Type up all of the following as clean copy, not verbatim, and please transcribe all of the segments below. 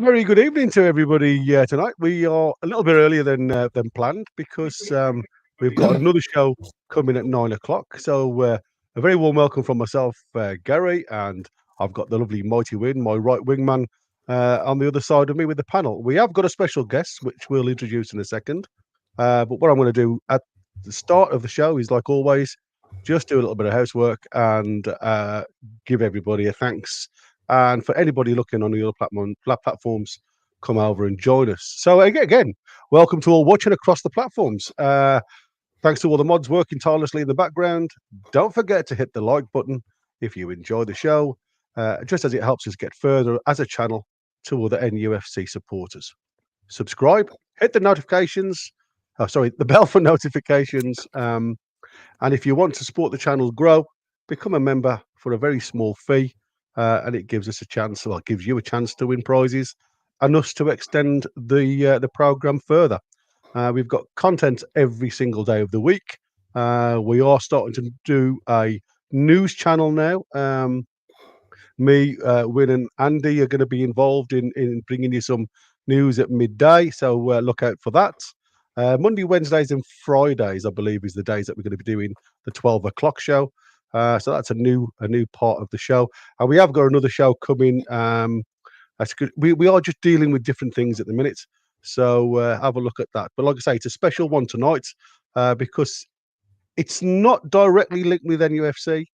Very good evening to everybody tonight. We are a little bit earlier than planned because we've got another show coming at 9 o'clock. So a very warm welcome from myself, Gary, and I've got the lovely Mighty Win, my right wingman, on the other side of me with the panel. We have got a special guest, which we'll introduce in a second. But what I'm going to do at the start of the show is, like always, just do a little bit of housework and give everybody a thanks. And for anybody looking on the other platforms, come over and join us. So again, welcome to all watching across the platforms. Thanks to all the mods working tirelessly in the background. Don't forget to hit the like button if you enjoy the show, just as it helps us get further as a channel to other NUFC supporters. Subscribe, hit the notifications. The bell for notifications. And if you want to support the channel grow, become a member for a very small fee. And it gives us a chance, well, it gives you a chance to win prizes and us to extend the program further. We've got content every single day of the week. We are starting to do a news channel now. Me, Win, and Andy are going to be involved in bringing you some news at midday. So look out for that. Monday, Wednesdays, and Fridays, I believe, is the days that we're going to be doing the 12 o'clock show. So that's a new part of the show, and we have got another show coming. That's good. We are just dealing with different things at the minute, so have a look at that. But like I say, it's a special one tonight because it's not directly linked with NUFC,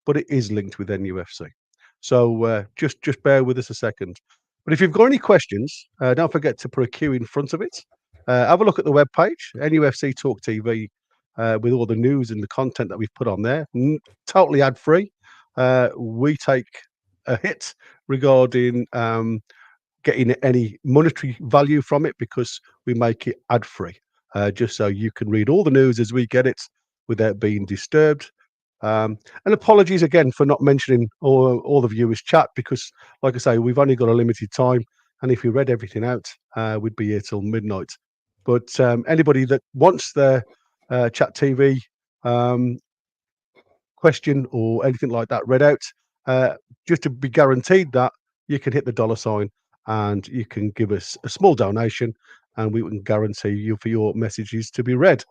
but it is linked with NUFC. So just bear with us a second. But if you've got any questions, don't forget to put a Q in front of it. Have a look at the webpage, NUFC Talk TV. With all the news and the content that we've put on there, totally ad-free. We take a hit regarding getting any monetary value from it because we make it ad-free, just so you can read all the news as we get it without being disturbed. And apologies again for not mentioning all the viewers' chat because, like I say, we've only got a limited time, and if we read everything out, we'd be here till midnight. But anybody that wants their chat TV question or anything like that read out, just to be guaranteed that you can hit the $sign and you can give us a small donation and we can guarantee you for your messages to be read.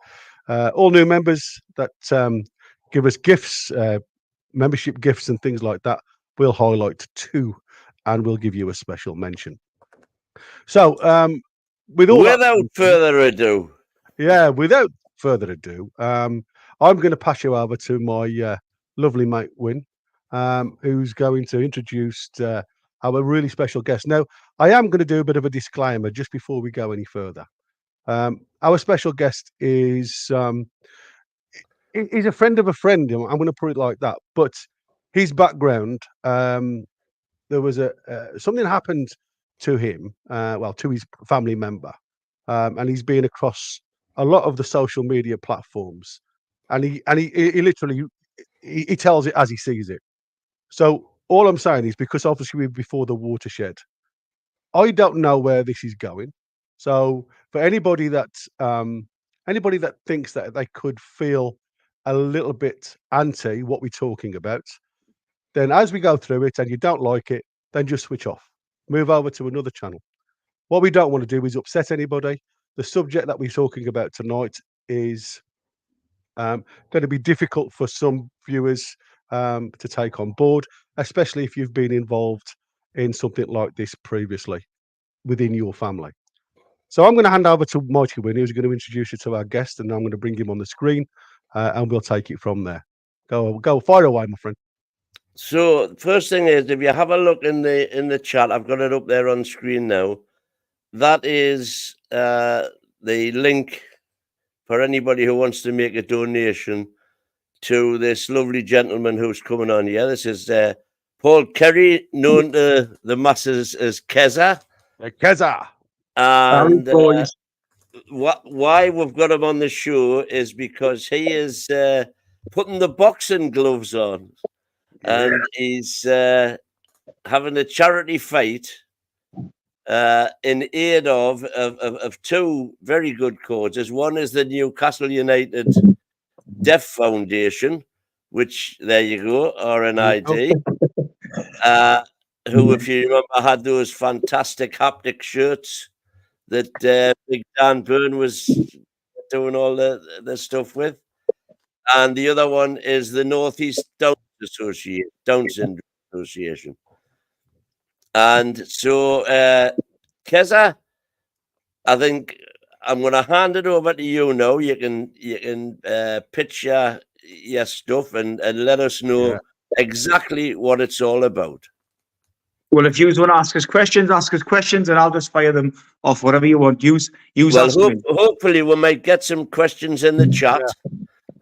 All new members that give us gifts, membership gifts and things like that, we'll highlight too, and we'll give you a special mention. So without further ado, I'm going to pass you over to my lovely mate Win, who's going to introduce our really special guest. Now, I am going to do a bit of a disclaimer just before we go any further. Our special guest is a friend of a friend. I'm going to put it like that. But his background, there was something happened to him, to his family member, and he's been across a lot of the social media platforms, and he literally he tells it as he sees it. So all I'm saying is, because obviously we're before the watershed, I don't know where this is going. So for anybody that thinks that they could feel a little bit anti what we're talking about, then as we go through it and you don't like it, then just switch off, move over to another channel. What we don't want to do is upset anybody. The subject that we're talking about tonight is going to be difficult for some viewers to take on board, especially if you've been involved in something like this previously within your family. So I'm going to hand over to Mighty Win, who's going to introduce you to our guest, and I'm going to bring him on the screen, and we'll take it from there. Go, fire away, my friend. So first thing is, if you have a look in the chat, I've got it up there on screen now. That is the link for anybody who wants to make a donation to this lovely gentleman who's coming on here. This is Paul Kerry, known to the masses as Keza. Keza. And why we've got him on the show is because he is putting the boxing gloves on, and he's having a charity fight in aid of two very good causes. One is the Newcastle United Deaf Foundation, which, there you go, RNID. who, if you remember, had those fantastic haptic shirts that Big Dan Byrne was doing all the stuff with. And the other one is the Northeast Down Syndrome Association. And so, Keza, I think I'm going to hand it over to you now. You can pitch your stuff and let us know exactly what it's all about. Well, if you want to ask us questions, and I'll just fire them off. Whatever you want, use. Well, hopefully we might get some questions in the chat,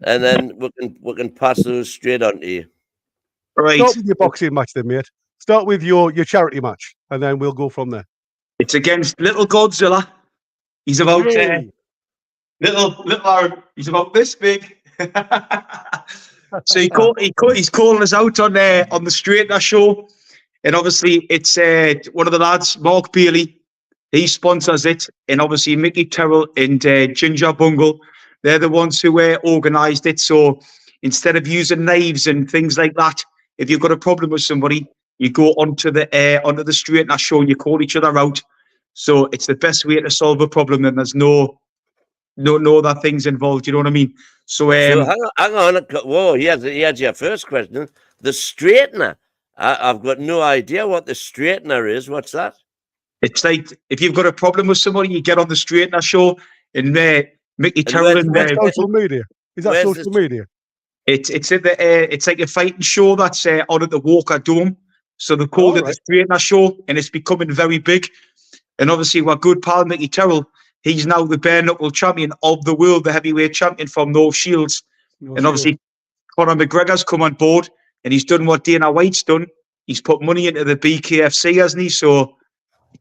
and then we can pass those straight on to you. Right. Start with your boxing match, then, mate. Start with your charity match, and then we'll go from there. It's against Little Godzilla. He's about he's about this big. So he's calling us out on the Straightener show, and obviously it's one of the lads, Mark Bailey. He sponsors it, and obviously Mickey Terrell and Ginger Bungle, they're the ones who organised it. So instead of using knives and things like that, if you've got a problem with somebody, you go onto the Straightener show and you call each other out. So it's the best way to solve a problem, and there's no other things involved. You know what I mean? So, hang on. Whoa, he had your first question. The Straightener. I've got no idea what the Straightener is. What's that? It's like if you've got a problem with somebody, you get on the Straightener show and Mickey Terrell and social media. Is that social media? It's like a fighting show that's on at the Walker Dome. So they called it the Straightener show, and it's becoming very big. And obviously, our good pal Mickey Terrell, he's now the bare knuckle champion of the world, the heavyweight champion from North Shields. Obviously, Conor McGregor's come on board, and he's done what Dana White's done. He's put money into the BKFC, hasn't he? So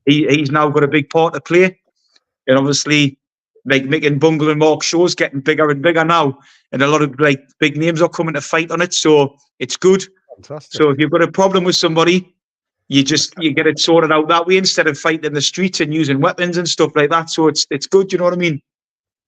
he's now got a big part to play. And obviously, like Mick and Bungle and Mark Shaw's getting bigger and bigger now, and a lot of like big names are coming to fight on it. So it's good. Fantastic. So if you've got a problem with somebody, you get it sorted out that way instead of fighting in the streets and using weapons and stuff like that. So it's good, you know what I mean?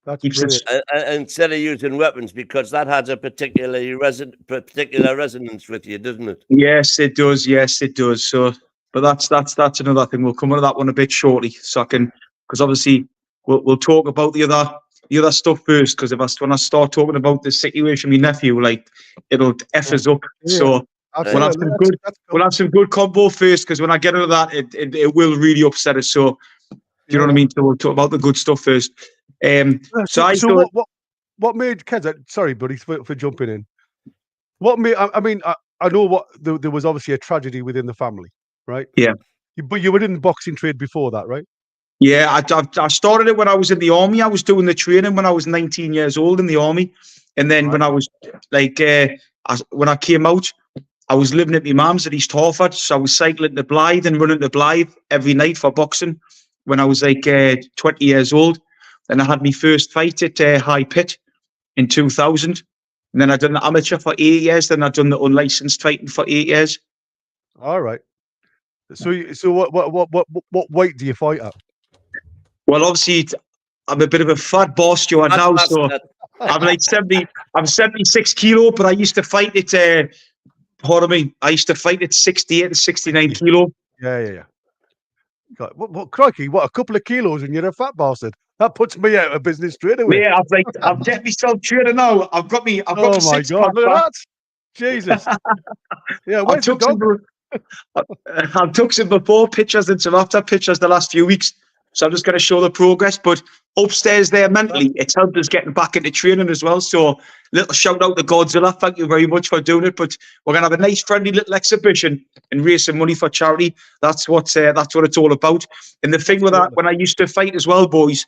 That's instead of using weapons, because that has a particular resonance with you, doesn't it? Yes, it does. Yes, it does. So, but that's another thing. We'll come on to that one a bit shortly. So because obviously we'll talk about the other stuff first. Because when I start talking about the situation with my nephew, like it'll F us up. Yeah. So. We'll have some good combo first, because when I get into that, it will really upset us. So, do you know what I mean? So we'll talk about the good stuff first. So what made Keza? Sorry, buddy, for jumping in. What made? I mean, I know there was obviously a tragedy within the family, right? Yeah. But you were in the boxing trade before that, right? Yeah, I started it when I was in the army. I was doing the training when I was 19 years old in the army, and then when I was like, when I came out, I was living at my mum's at East Harford, so I was cycling to Blythe and running to Blythe every night for boxing when I was like 20 years old. Then I had my first fight at High Pit in 2000. And then I done the amateur for 8 years. Then I done the unlicensed fighting for 8 years. All right. So what weight do you fight at? Well, obviously, I'm a bit of a fat boss now, so I'm like 70. I'm 76 kilo, but I used to fight at. Pardon me. I used to fight at 68 and 69 kilo. Yeah. God, what crikey? What, a couple of kilos and you're a fat bastard? That puts me out of business straight away. Yeah, I've get myself training now. I've got me. Oh my God! Look at that! Jesus. Yeah, where's the dog? I've took some before pictures and some after pictures the last few weeks. So I'm just going to show the progress. But upstairs there mentally, it's helped us getting back into training as well. So little shout out to Godzilla. Thank you very much for doing it. But we're going to have a nice friendly little exhibition and raise some money for charity. That's what it's all about. And the thing with that, when I used to fight as well, boys,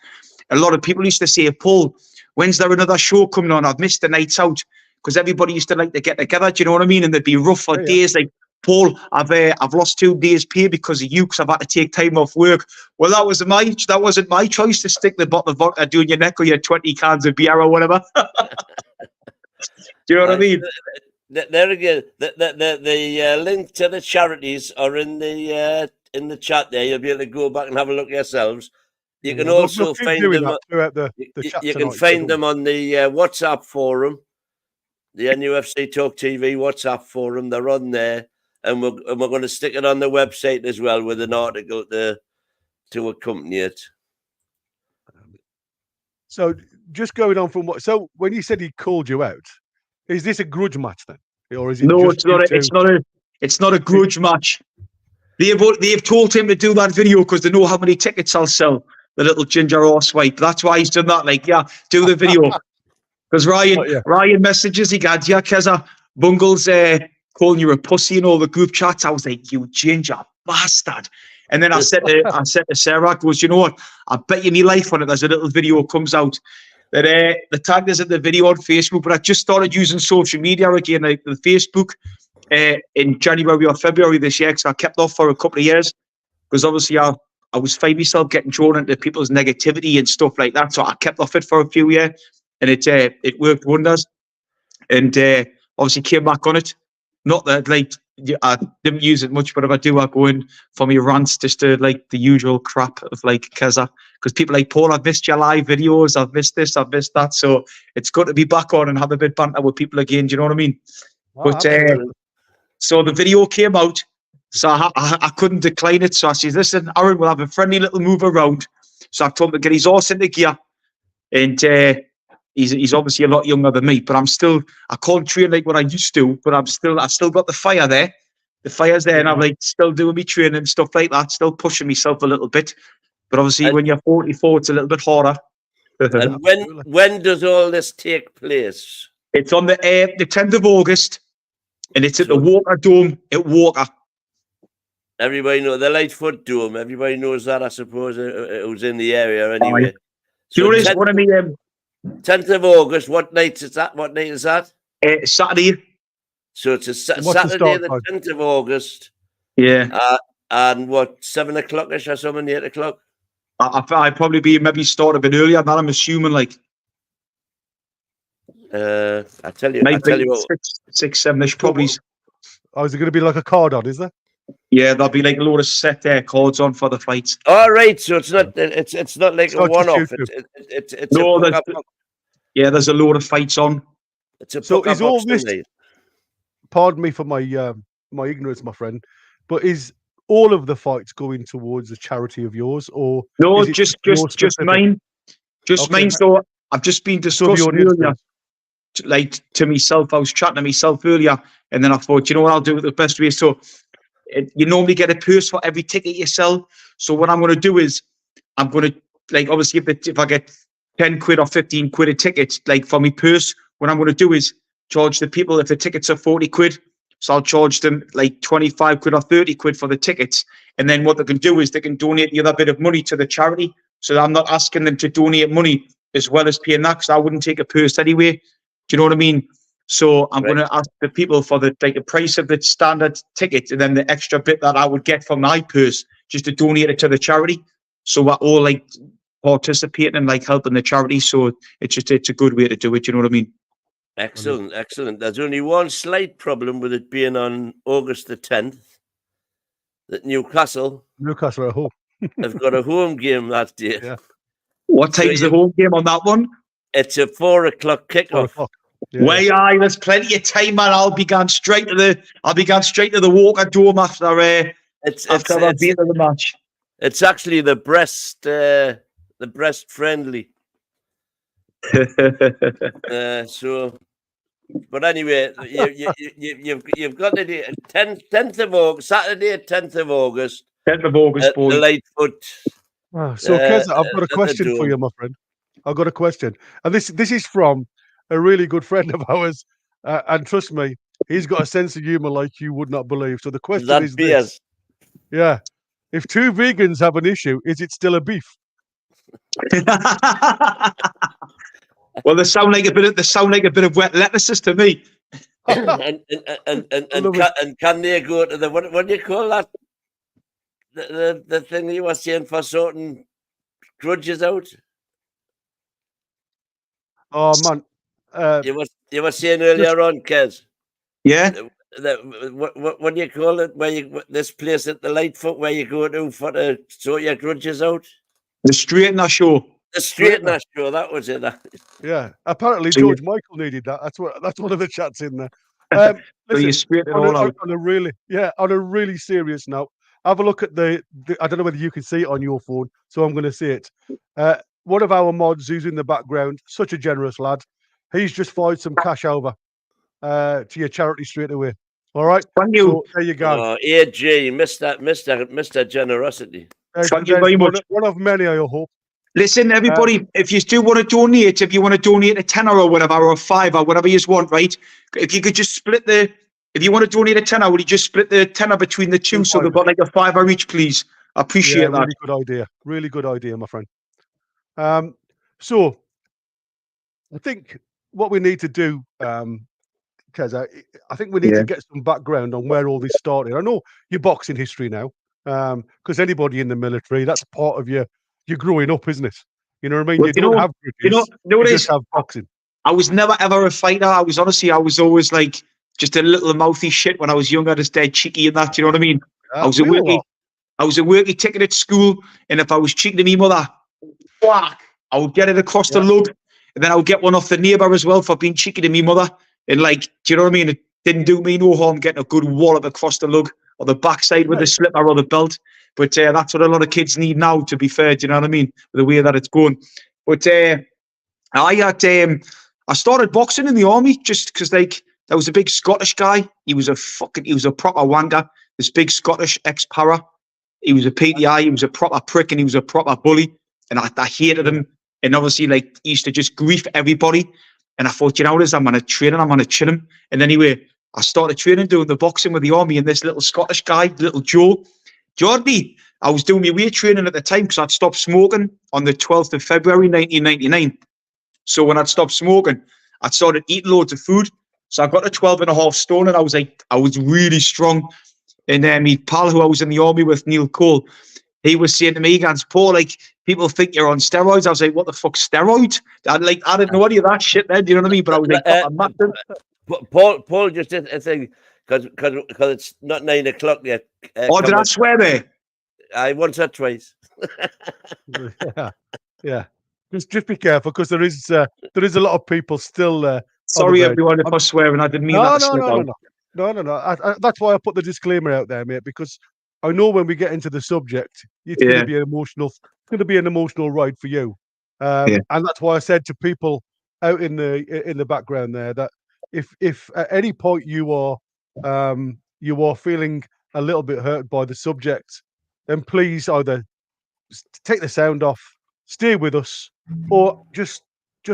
a lot of people used to say, Paul, when's there another show coming on? I've missed the nights out. Because everybody used to like to get together. Do you know what I mean? And they'd be rough for days like, Paul, I've lost 2 days' pay because of you, because I've had to take time off work. Well, that wasn't my choice to stick the bottle of vodka down your neck or your 20 cans of beer or whatever. Do you know what I mean? There again, the link to the charities are in the chat there. You'll be able to go back and have a look yourselves. You can also find them throughout the chat. You can find them on the WhatsApp forum, the NUFC Talk TV WhatsApp forum. They're on there. and we're going to stick it on the website as well with an article to accompany it. So just going on from what, so when you said he called you out, is this a grudge match then, or is it? No, just it's not. It's not a grudge match. They've told him to do that video because they know how many tickets I'll sell. The little ginger horse wipe. That's why he's done that. Like, yeah, do the video. Because Ryan messages, he goes, yeah, Keza, Bungle's calling you a pussy in all the group chats. I was like, you ginger bastard. And then I said to Sarah, I goes, you know what? I bet you me life on it. There's a little video comes out that the tag is in the video on Facebook, but I just started using social media again, like the Facebook, in January or February this year, because I kept off for a couple of years, because obviously I was finding myself getting drawn into people's negativity and stuff like that. So I kept off it for a few years, and it worked wonders. And obviously came back on it. Not that like I didn't use it much, but if I do, I go in for my rants, just to like the usual crap of like Keza, because people like, Paul, I've missed your live videos, I've missed this, I've missed that. So it's good to be back on and have a bit banter with people again. Do you know what I mean? But so the video came out, so I couldn't decline it. So I said, listen, Aaron, we'll have a friendly little move around. So I told him to get his horse into gear, and he's obviously a lot younger than me, but I can't train like what I used to, but I've still got the fire there. The fire's there, and I'm like still doing me training and stuff like that, still pushing myself a little bit. But obviously when you're 44, it's a little bit harder. And when does all this take place? It's on the 10th of August, and it's at the Walker Dome at Walker. Everybody knows the Lightfoot Dome. Everybody knows that, I suppose, who's in the area anyway. So 10th of August, what night is that? What night is that? Saturday. So it's a Saturday, the 10th of August. Yeah. And what, 7 o'clock-ish or something, 8 o'clock? I'd probably be maybe start a bit earlier than that, I'm assuming, like. I tell you what. 6, 7-ish probably. Oh, is it going to be like a card on, is there? Yeah, there'll be like a load of set cards on for the fights. All right, so it's not like a one-off. It's no, there's a load of fights on. So is all this? Pardon me for my my ignorance, my friend, but is all of the fights going towards a charity of yours, or no? Just mine, mine. So I've just been discussing earlier, like to myself. I was chatting to myself earlier, and then I thought, you know what, I'll do it the best way. So you normally get a purse for every ticket you sell. So what I'm going to do is I'm going to, like, obviously if I get 10 quid or 15 quid a ticket, like for my purse, what I'm going to do is charge the people, if the tickets are 40 quid, so I'll charge them like 25 quid or 30 quid for the tickets. And then what they can do is they can donate the other bit of money to the charity. So I'm not asking them to donate money as well as paying that, because I wouldn't take a purse anyway. Do you know what I mean? So I'm going to ask the people for the price of the standard ticket, and then the extra bit that I would get from my purse, just to donate it to the charity. So we're all like participating and like helping the charity. So it's a good way to do it. You know what I mean? Excellent, excellent. There's only one slight problem with it being on August the 10th. That Newcastle at home have got a home game that day. Yeah. What time's the home game on that one? It's a 4 o'clock kickoff. Yeah. There's plenty of time, man. I'll be going straight to the Walker Dome after I've been to the match. It's actually the breast friendly. So, but anyway, you've got the 10th of August, Saturday, 10th of August. 10th of August, boy. The Lightfoot. So, Keza, I've got a question for you, my friend. I've got a question, and this is from a really good friend of ours, and trust me, he's got a sense of humor like you would not believe. So the question is this: yeah, if two vegans have an issue, is it still a beef? Well, they sound like a bit of wet lettuces to me. and can they go to the what do you call that? The thing you were saying for sorting grudges out? Oh man, you were saying earlier on, Kez. Yeah. What do you call it? This place at the Lightfoot where you go to to sort your grudges out? The straightener show. The straightener show. That was it. Yeah. Apparently, George Michael needed that. That's one of the chats in there. So you Listen, straight it all out. on a really serious note, have a look at the I don't know whether you can see it on your phone, so I'm going to see it. One of our mods who's in the background, such a generous lad, he's just fired some cash over to your charity straight away. All right, Thank you. so there you go. AJ, Mr. Generosity. Thank you very much. One of many, I hope. Listen, everybody, if you do want to donate, if you want to donate a tenner or whatever, or a five or whatever you want, right? If you could just split if you want to donate a tenner, would you just split the tenner between the two so they've got like a fiver each, please? I appreciate that. Really good idea. Really good idea, my friend. So I think what we need to do, because I think we need to get some background on where all this started. I know your boxing history now, because anybody in the military, that's part of your growing up, isn't it? You know what I mean? Well, you don't have bridges, you just have boxing. I was never ever a fighter. I was always like just a little mouthy shit when I was younger, just dead cheeky and that. You know what I mean? I was a worky ticket at school, and if I was cheeking to me mother, whack, I would get it across the lug, and then I would get one off the neighbour as well for being cheeky to me mother. And like, do you know what I mean? It didn't do me no harm getting a good wallop across the lug or the backside with the slipper or the belt. But that's what a lot of kids need now, to be fair. Do you know what I mean? The way that it's going. But I started boxing in the army just because like there was a big Scottish guy. He was a proper wanker. This big Scottish ex-para. He was a PTI. He was a proper prick and he was a proper bully. And I hated him. And obviously, like, he used to just grief everybody. And I thought, you know what it is? I'm going to train him. I'm going to chill him. And anyway, I started training, doing the boxing with the army. And this little Scottish guy, little Joe, Jordy, I was doing my weight training at the time because I'd stopped smoking on the 12th of February, 1999. So when I'd stopped smoking, I'd started eating loads of food. So I got to 12.5 stone and I was really strong. And then my pal who I was in the army with, Neil Cole, he was saying to me, "Gans, Paul, like, people think you're on steroids." I was like, "What the fuck, steroids?" I didn't know any of that shit then, do you know what I mean? But I was like, I'm massive. Paul just did a thing because it's not 9 o'clock yet. Did I swear there? I once or twice. Yeah. Just be careful because there is a lot of people still. Sorry, everyone, if I swear, and I didn't mean that. No. That's why I put the disclaimer out there, mate, because I know when we get into the subject, it's going to be emotional. It's going to be an emotional ride for you, and that's why I said to people out in the background there that if at any point you are feeling a little bit hurt by the subject, then please either take the sound off, stay with us, or just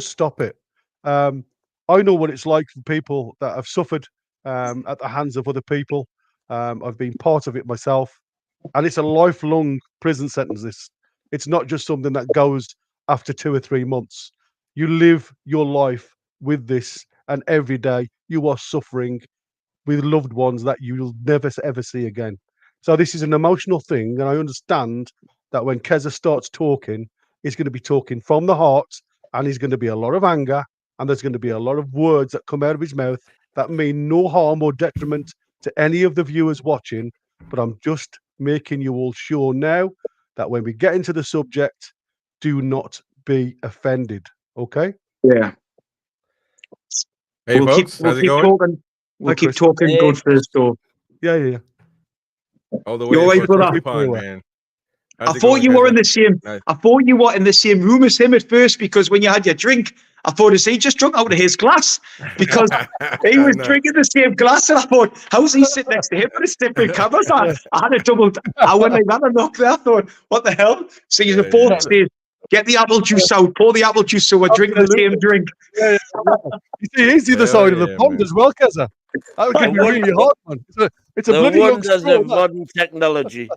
stop it. I know what it's like for people that have suffered at the hands of other people. I've been part of it myself, and it's a lifelong prison sentence. It's not just something that goes after 2 or 3 months. You live your life with this, and every day you are suffering with loved ones that you'll never ever see again. So this is an emotional thing, and I understand that when Keza starts talking, he's going to be talking from the heart, and there's going to be a lot of anger, and there's going to be a lot of words that come out of his mouth that mean no harm or detriment to any of the viewers watching. But I'm just making you all sure now that when we get into the subject, do not be offended. Okay? Yeah. Hey, folks, how's it going? We'll keep talking good first, though. Yeah. All the way man. I thought you were in the same. Nice. I thought you were in the same room as him at first because when you had your drink, I thought he just drunk out of his glass because he was drinking the same glass, and I thought, how's he sitting next to him with his different cameras? I had a double. I went like that and knocked there. I thought, what the hell? So you both said, get the apple juice out, pour the apple juice, so we're drinking the same drink. Yeah. You see, he's the other side of the pond as well, Keza. That would give me really hard, man. It's a bloody wonders of modern technology.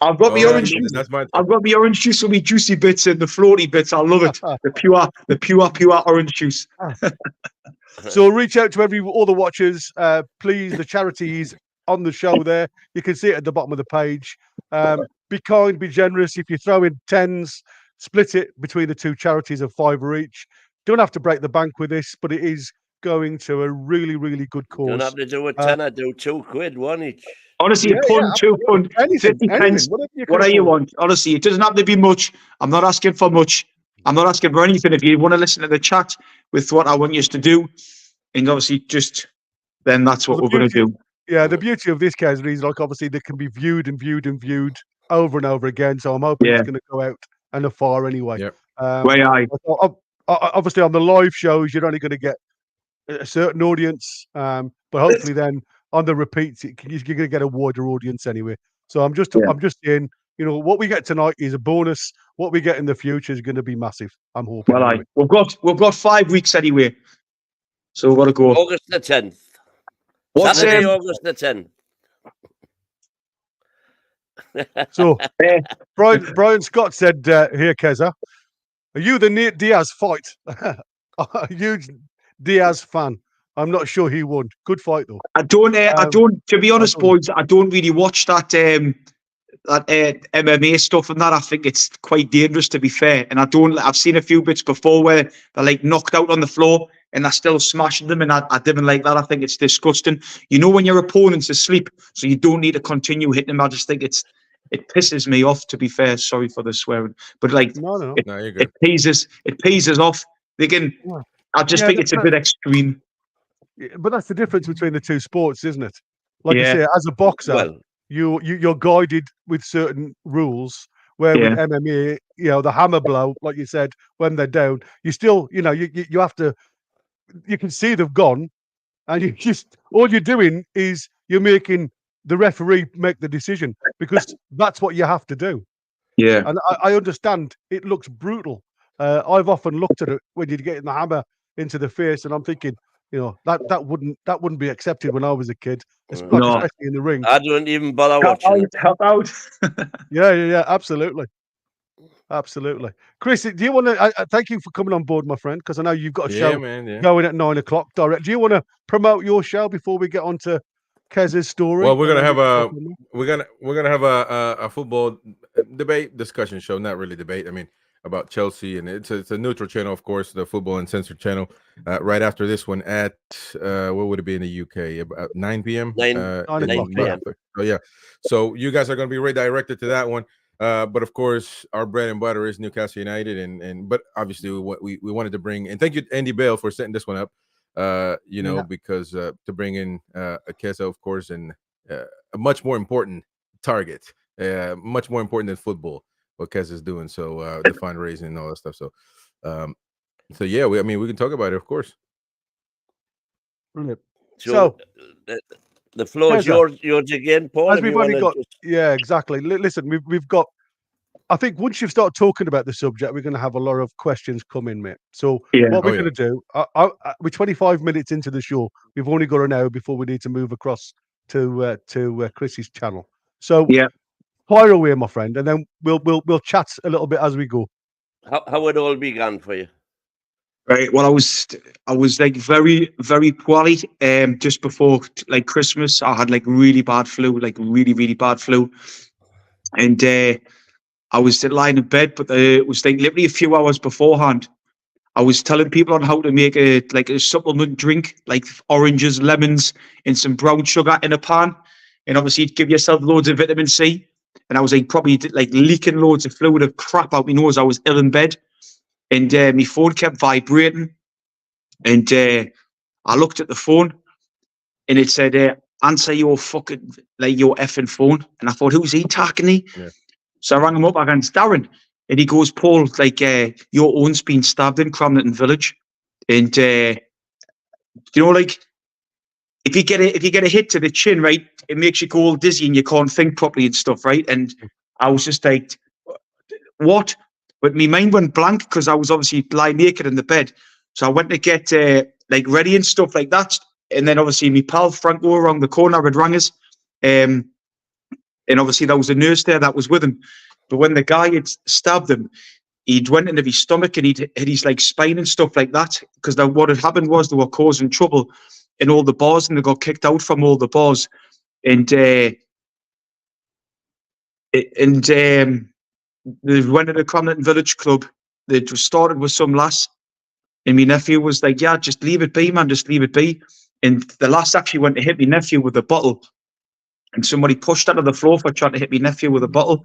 I've got the orange juice. I've got the orange juice with me juicy bits and the floaty bits. I love it. The pure orange juice. So reach out to all the watchers. Please, the charity is on the show there. You can see it at the bottom of the page. Be kind, be generous. If you throw in tens, split it between the two charities of £5 each. Don't have to break the bank with this, but it is going to a really, really good cause. Don't have to do a tenner, do £2, one each. Honestly, £1, £2, 50 pence, whatever you want. Honestly, it doesn't have to be much. I'm not asking for much. I'm not asking for anything. If you want to listen to the chat with what I want you to do, and obviously just then that's what we're going to do. Yeah, the beauty of this case is, like, obviously they can be viewed and viewed and viewed over and over again. So I'm hoping it's going to go out and afar anyway. Yep. Obviously on the live shows, you're only going to get a certain audience, but hopefully then on the repeats, you're going to get a wider audience anyway. So I'm just saying, you know, what we get tonight is a bonus. What we get in the future is going to be massive. I'm hoping. Well, anyway. we've got 5 weeks anyway, so we've got to go. August the 10th. What's Saturday, August the 10th. So Brian Scott said, "Here, Keza, are you the Nate Diaz fight?" A huge Diaz fan. I'm not sure he won. Good fight though. I don't. To be honest, boys, I don't really watch that MMA stuff and that. I think it's quite dangerous, to be fair. And I've seen a few bits before where they're like knocked out on the floor and they're still smashing them, and I didn't like that. I think it's disgusting. You know, when your opponent's asleep, so you don't need to continue hitting them. I just think it pisses me off, to be fair. Sorry for the swearing, but like No, you're good. It peases off. They can. I just think it's a bit extreme. But that's the difference between the two sports, isn't it? Like you say, as a boxer, you're guided with certain rules. Where with MMA, you know, the hammer blow, like you said, when they're down, you still, you know, you have to. You can see they've gone, and all you're doing is you're making the referee make the decision, because that's what you have to do. Yeah, and I understand it looks brutal. I've often looked at it when you're getting the hammer into the face, and I'm thinking, you know, that wouldn't be accepted when I was a kid, especially in the ring. I don't even bother watching it. Help out. Yeah, absolutely. Chris, do you want to? Thank you for coming on board, my friend, because I know you've got a show going at 9 o'clock direct. Do you want to promote your show before we get on to Kez's story? Well, we're gonna have a football discussion show. Not really debate. I mean, about Chelsea, and it's a neutral channel, of course, the Football Uncensored channel. Right after this one at what would it be in the UK? About 9 p.m. 9 p.m. So yeah, so you guys are going to be redirected to that one. But of course, our bread and butter is Newcastle United, but obviously we wanted to bring, and thank you Andy Bale for setting this one up. Because to bring in Keza, of course, and a much more important target, much more important than football, what Keza is doing. So the fundraising and all that stuff. So yeah, we can talk about it, of course. Brilliant. So the floor is yours again, Paul. As we've only got, yeah, exactly. Listen, we've got. I think once you start talking about the subject, we're going to have a lot of questions come in, mate. So what we're going to do, we're 25 minutes into the show. We've only got an hour before we need to move across to Chris's channel. So fire away, my friend, and then we'll chat a little bit as we go. How it all began for you? Right. Well, I was like very, very poorly. Just before like Christmas, I had like really bad flu, and I was lying in bed, but it was like literally a few hours beforehand. I was telling people on how to make a supplement drink, like oranges, lemons, and some brown sugar in a pan, and obviously give yourself loads of vitamin C. And I was like probably like leaking loads of fluid of crap out my nose. I was ill in bed, and my phone kept vibrating, and I looked at the phone, and it said, "Answer your your effing phone." And I thought, who's he talking to? Yeah. So I rang him up against Darren, and he goes, "Paul, like your own's been stabbed in Cramlington Village, and you know, like if you get a hit to the chin, right, it makes you go all dizzy and you can't think properly and stuff, right?" And I was just like, "What?" But my mind went blank because I was obviously lying naked in the bed. So I went to get like ready and stuff like that, and then obviously my pal Franco around the corner had rang us. And obviously there was a nurse there that was with him. But when the guy had stabbed him, he'd went into his stomach and he'd hit his like spine and stuff like that. Because what had happened was they were causing trouble in all the bars, and they got kicked out from all the bars. And they went to the Cramlington Village Club. They just started with some lass, and my nephew was like, "Yeah, just leave it be, man, just leave it be." And the lass actually went to hit my nephew with a bottle. And somebody pushed out of the floor for trying to hit my nephew with a bottle.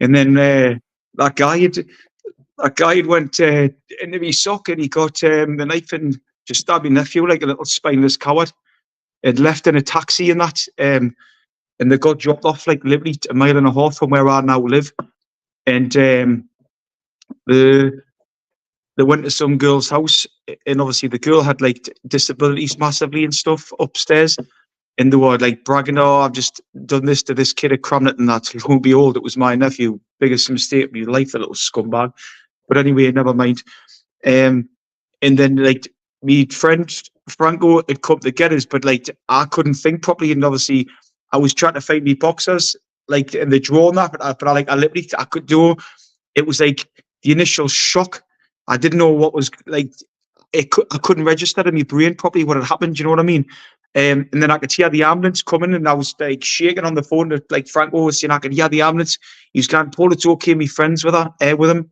And then that guy had went into his sock, and he got the knife and just stabbed my nephew like a little spineless coward. had left in a taxi and that, and they got dropped off like literally a mile and a half from where I now live. And they went to some girl's house, and obviously the girl had like disabilities massively and stuff upstairs. And they were like bragging, "Oh, I've just done this to this kid at Cramnet," and that. Lo and behold, it was my nephew. Biggest mistake of your life, the little scumbag. But anyway, never mind. And then like me friend Franco had come to get us, but like I couldn't think properly, and obviously I was trying to find me boxers like in the drawer and that, but I literally I could do. It was like the initial shock. I didn't know what was like. I couldn't register in my brain properly what had happened. Do you know what I mean? And then I could hear the ambulance coming, and I was like shaking on the phone to like Franco was saying I could hear the ambulance. He was going, "Paul, it's okay, my friend's with her, with him.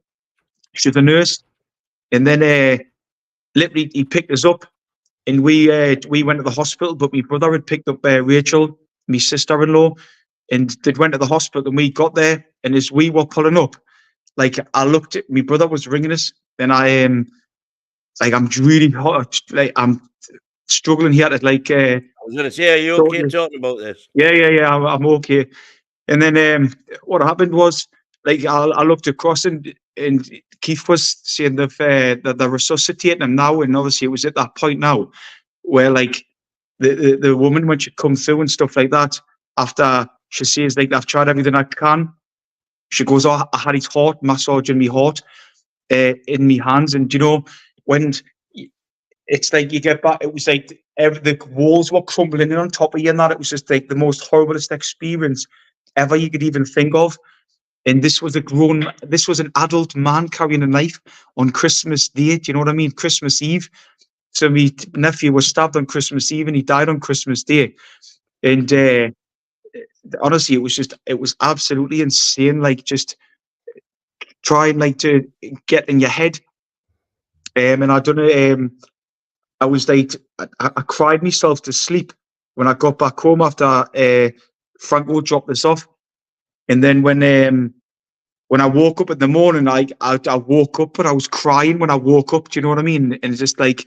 She's a nurse." And then literally he picked us up, and we went to the hospital. But my brother had picked up Rachel, my sister-in-law, and they went to the hospital. And we got there, and as we were pulling up, like I looked at my brother was ringing us, and I am like I'm really hot, like I'm struggling here to like. I was going to say, are you okay talking about this? Yeah. I'm okay. And then what happened was, like, I looked across and Keith was saying that they're resuscitating him now, and obviously it was at that point now where like the woman, when she come through and stuff like that, after she says like I've tried everything I can, she goes, "Oh, I had his heart massaging my heart in my hands," and you know when. It's like you get back. It was like the walls were crumbling in on top of you, and that it was just like the most horriblest experience ever you could even think of. And this was an adult man carrying a knife on Christmas Day. Do you know what I mean? Christmas Eve. So my nephew was stabbed on Christmas Eve, and he died on Christmas Day. And honestly, it was absolutely insane. Like just trying like to get in your head. And I don't know. I was like, I cried myself to sleep when I got back home after Franco dropped us off. And then when I woke up in the morning, I woke up, but I was crying when I woke up. Do you know what I mean? And it's just like,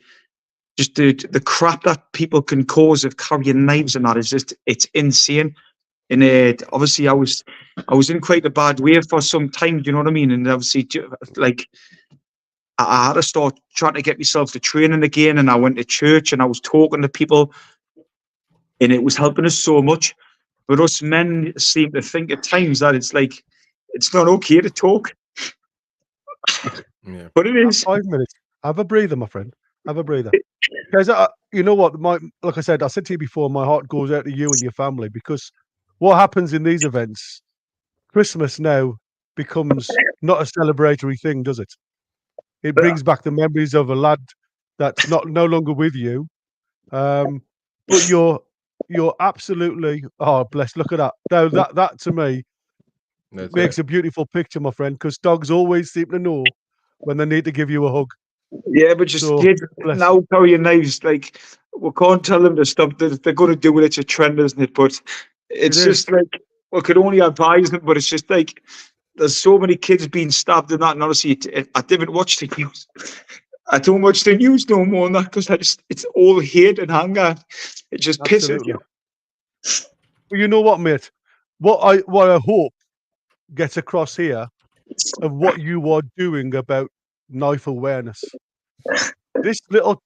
just the crap that people can cause of carrying knives and that is just, it's insane. And obviously I was in quite a bad way for some time. Do you know what I mean? And obviously, like, I had to start trying to get myself to training again, and I went to church and I was talking to people, and it was helping us so much. But us men seem to think at times that it's like it's not okay to talk. Yeah. But it is. 5 minutes. Have a breather, my friend. Have a breather. Because you know what? Like I said to you before, my heart goes out to you and your family, because what happens in these events, Christmas now becomes not a celebratory thing, does it? It brings back the memories of a lad that's no longer with you. But you're absolutely, oh bless, look at that. Now that to me makes a beautiful picture, my friend, because dogs always seem to know when they need to give you a hug. Yeah, but just kids now carrying knives, like we can't tell them to stop. They're going to do it. It's a trend, isn't it? But it's just like we could only advise them. But it's just like there's so many kids being stabbed and that. And honestly, I didn't watch the news. I don't watch the news no more than that, because it's all hate and anger. It just pisses you. Well, you know what, mate? What I hope gets across here of what you are doing about knife awareness. This little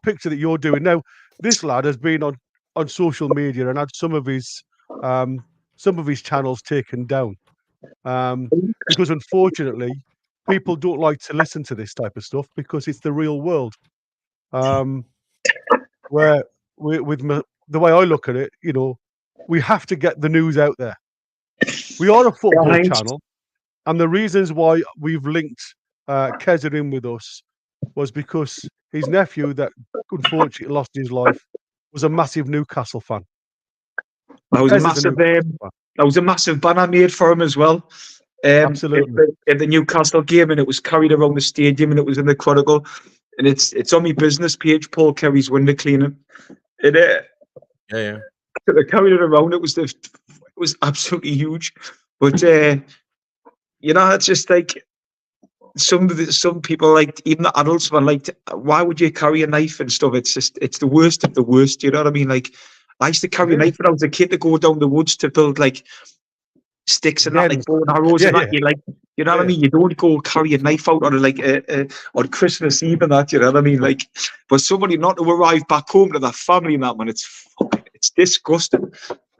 picture that you're doing now. This lad has been on social media and had some of his channels taken down. Because unfortunately, people don't like to listen to this type of stuff because it's the real world. Where the way I look at it, you know, we have to get the news out there. We are a football channel, and the reasons why we've linked Keza in with us was because his nephew, that unfortunately lost his life, was a massive Newcastle fan. That was a massive banner made for him as well. Absolutely. At the Newcastle game, and it was carried around the stadium, and it was in the Chronicle, and it's on my business page, Paul Kerry's window cleaning. And yeah. They carried it around. It was absolutely huge. But you know, it's just like some people, like even the adults were like, why would you carry a knife and stuff? It's the worst of the worst. You know what I mean? Like, I used to carry a knife when I was a kid to go down the woods to build like sticks and that, like bow and arrows and that. You like, you know what I mean? You don't go carry a knife out on like on Christmas Eve and that. You know what I mean? Like, for somebody not to arrive back home to their family and that, man, it's disgusting.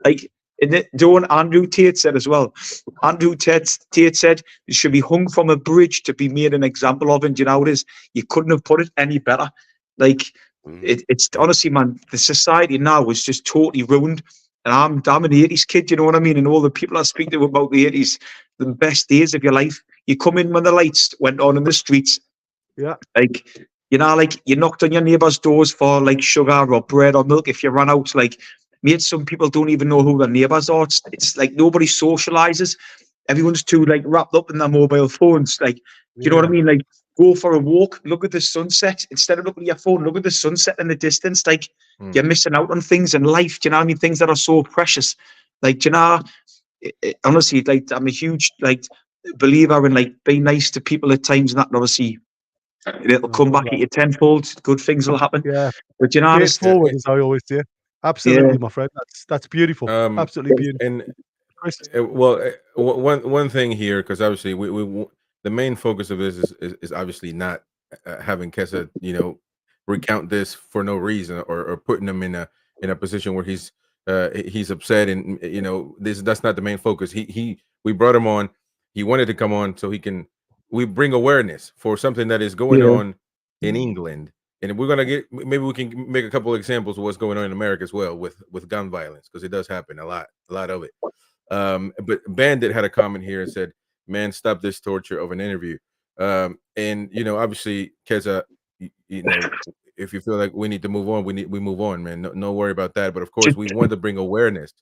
Like, Andrew Tate said as well. Andrew Tate said you should be hung from a bridge to be made an example of. And you know how it is? You couldn't have put it any better. Like, it's honestly, man, the society now is just totally ruined. And I'm an 80s kid, you know what I mean? And all the people I speak to about the 80s, the best days of your life. You come in when the lights went on in the streets. Yeah. Like, you know, like you knocked on your neighbours' doors for like sugar or bread or milk if you ran out. Like, mate, some people don't even know who their neighbours are. It's like nobody socialises. Everyone's too like wrapped up in their mobile phones. Like, you know what I mean? Like, go for a walk, look at the sunset. Instead of looking at your phone, look at the sunset in the distance. Like, you're missing out on things in life. Do you know what I mean? Things that are so precious. Like, do you know, honestly, like, I'm a huge like believer in like being nice to people at times and that. And obviously, it'll come back at you tenfold. Good things will happen. Yeah. But you know, Pay it forward, as I always say. Absolutely, my friend. That's beautiful. Absolutely beautiful. And one thing here, because obviously we the main focus of this is obviously not having Kessa, you know, recount this for no reason or putting him in a position where he's upset, and you know, that's not the main focus. We brought him on. He wanted to come on so we bring awareness for something that is going on in England. And we're gonna maybe we can make a couple of examples of what's going on in America as well with gun violence, because it does happen a lot of it. But Bandit had a comment here and said, "Man, stop this torture of an interview." And you know, obviously, Keza, you know, if you feel like we need to move on, we move on, man. No worry about that. But of course, we want to bring awareness